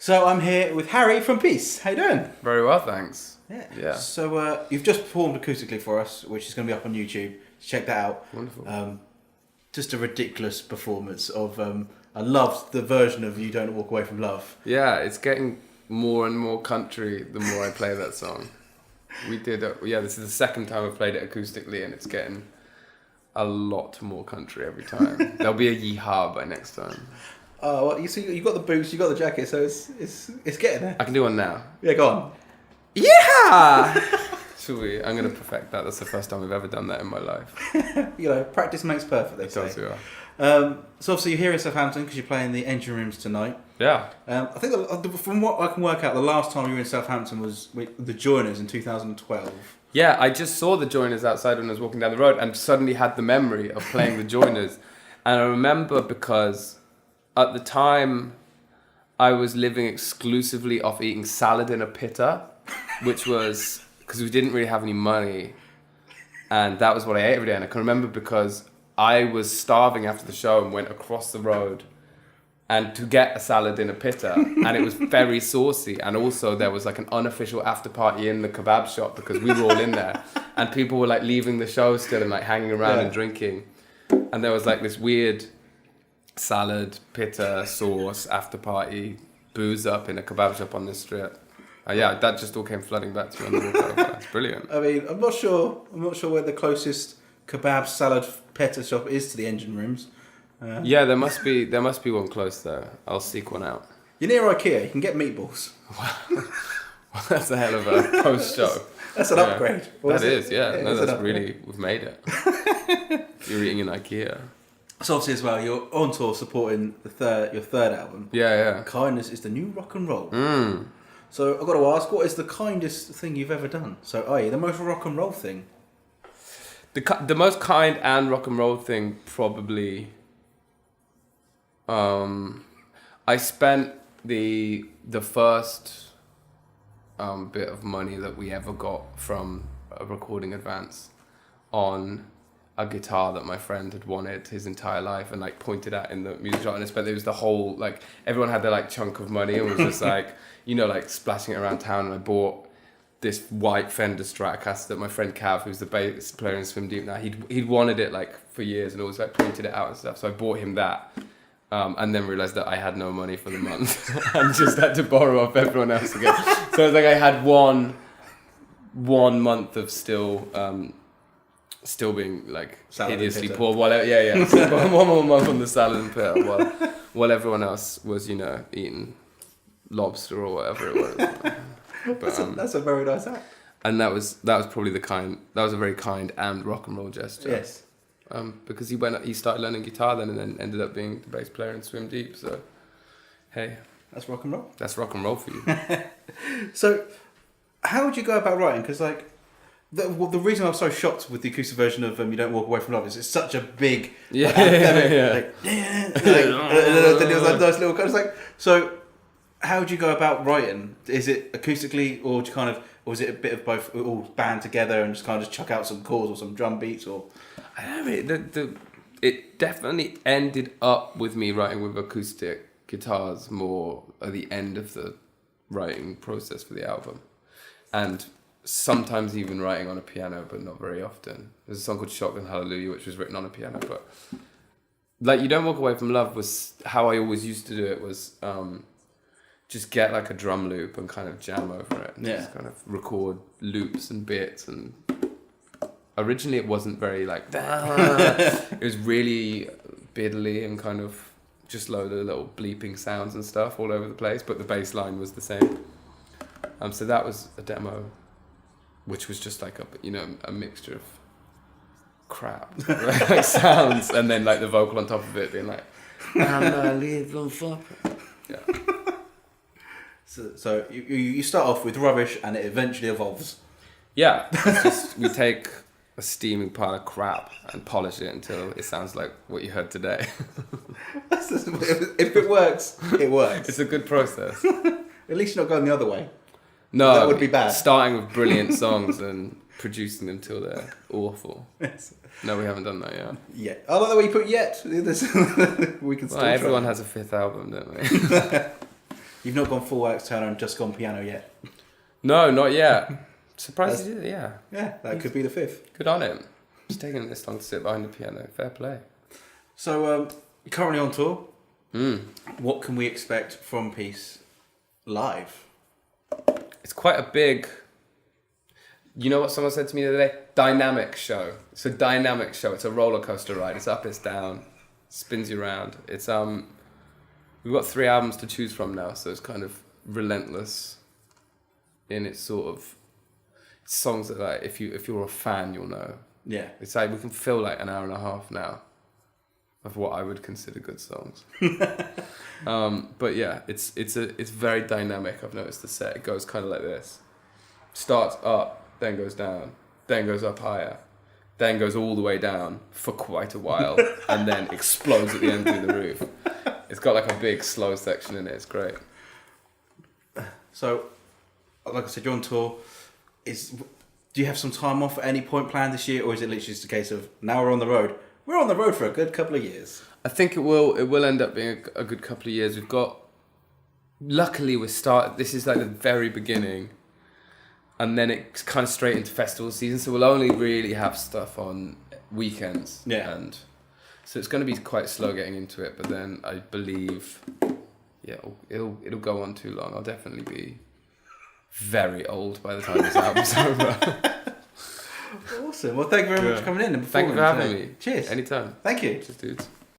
So I'm here with Harry from Peace. How you doing? Very well, thanks. Yeah. So you've just performed acoustically for us, which is going to be up on YouTube. Check that out. Wonderful. Just a ridiculous performance of. I loved the version of "You Don't Walk Away from Love." Yeah, it's getting more and more country the more I play that song. We did. This is the second time I've played it acoustically, and it's getting a lot more country every time. There'll be a yeehaw by next time. Oh, well, you see, you got the boots, you got the jacket, so it's getting there. I can do one now. Yeah, go on. Yeah. Should we? I'm gonna perfect that. That's the first time I've ever done that in my life. Practice makes perfect. They say. Does, yeah. So obviously you're here in Southampton because you're playing the Engine Rooms tonight. Yeah. I think from what I can work out, the last time you were in Southampton was with the Joiners in 2012. Yeah, I just saw the Joiners outside when I was walking down the road and suddenly had the memory of playing the Joiners. And I remember because at the time I was living exclusively off eating salad in a pita, which was because we didn't really have any money. And that was what I ate every day. And I can remember because I was starving after the show and went across the road and to get a salad in a pita, and it was very saucy, and also there was like an unofficial after party in the kebab shop because we were all in there, and people were like leaving the show still and like hanging around and drinking, and there was like this weird salad, pita, sauce, after party, booze up in a kebab shop on the strip. That just all came flooding back to me on the walk over. It's brilliant. I mean, I'm not sure where the closest kebab, salad, pita shop is to the Engine Rooms. There must be one close though. I'll seek one out. You're near IKEA. You can get meatballs. Well, that's a hell of a post show. That's an upgrade. That's really, we've made it. You're eating in IKEA. So obviously as well, you're on tour supporting your third album. Yeah. Kindness is the new rock and roll. So I've got to ask, what is the kindest thing you've ever done? So, the most rock and roll thing? The most kind and rock and roll thing probably. I spent the first bit of money that we ever got from a recording advance on a guitar that my friend had wanted his entire life and like pointed at in the music shop, and I spent, it was the whole, like, everyone had their like chunk of money and was just like, like splashing it around town, and I bought this white Fender Stratocaster that my friend Cav, who's the bass player in Swim Deep now, he'd wanted it like for years and always like pointed it out and stuff, so I bought him that. And then realised that I had no money for the month and just had to borrow off everyone else again. So it was like I had one month of still being like salad hideously poor. One more month on the salad and pita while everyone else was, eating lobster or whatever it was. But, that's a very nice act. And that was probably that was a very kind and rock and roll gesture. Yes. Because he started learning guitar then and then ended up being the bass player in Swim Deep, so hey. That's rock and roll. That's rock and roll for you. So, how would you go about writing? Because like, the reason I was so shocked with the acoustic version of "You Don't Walk Away from Love" is it's such a big then it was like those little kind of like. So, how would you go about writing? Is it acoustically, or or is it a bit of both, all band together and just kind of chuck out some chords or some drum beats or? I don't know. It definitely ended up with me writing with acoustic guitars more at the end of the writing process for the album, and sometimes even writing on a piano, but not very often. There's a song called "Shotgun Hallelujah" which was written on a piano, but like "You Don't Walk Away from Love" was how I always used to do it. Was just get like a drum loop and kind of jam over it, and just kind of record loops and bits. And originally it wasn't very like it was really biddly and kind of just load of little bleeping sounds and stuff all over the place, but the bass line was the same. So that was a demo which was just like a mixture of crap like sounds, and then like the vocal on top of it being like I'm not leaving for So you start off with rubbish and it eventually evolves. Yeah, it's just, we take a steaming pile of crap and polish it until it sounds like what you heard today. If it works, it works. It's a good process. At least you're not going the other way. No, that would be bad. Starting with brilliant songs and producing them till they're awful. Yes. No, we haven't done that yet. Yeah. I like the way you put yet. We can still everyone has a fifth album, don't we? You've not gone full Alex Turner and just gone piano yet. No, not yet. Surprised he did it, yeah. Yeah, that could be the 5th. Good on him. It's taking this long to sit behind the piano. Fair play. So, currently on tour. What can we expect from Peace live? It's quite a big... You know what someone said to me the other day? Dynamic show. It's a dynamic show. It's a roller coaster ride. It's up, it's down, spins you around. It's we've got 3 albums to choose from now, so it's kind of relentless in its sort of songs that, like, if you're a fan, you'll know. Yeah. It's like we can fill like an hour and a half now of what I would consider good songs. But yeah, it's very dynamic. I've noticed the set. It goes kind of like this. Starts up, then goes down, then goes up higher, then goes all the way down for quite a while, and then explodes at the end through the roof. It's got like a big slow section in it. It's great. So, like I said, you're on tour. Do you have some time off at any point planned this year, or is it literally just a case of now we're on the road? We're on the road for a good couple of years. I think it will end up being a good couple of years. We've got, luckily this is like the very beginning, and then it's kind of straight into festival season, so we'll only really have stuff on weekends. Yeah. And so it's going to be quite slow getting into it, but then I believe, yeah, it'll go on too long. I'll definitely be very old by the time this album's over. Awesome. Well, thank you very much for coming in and Thank you for having today. me. Cheers. Anytime. Thank you. Cheers, dudes.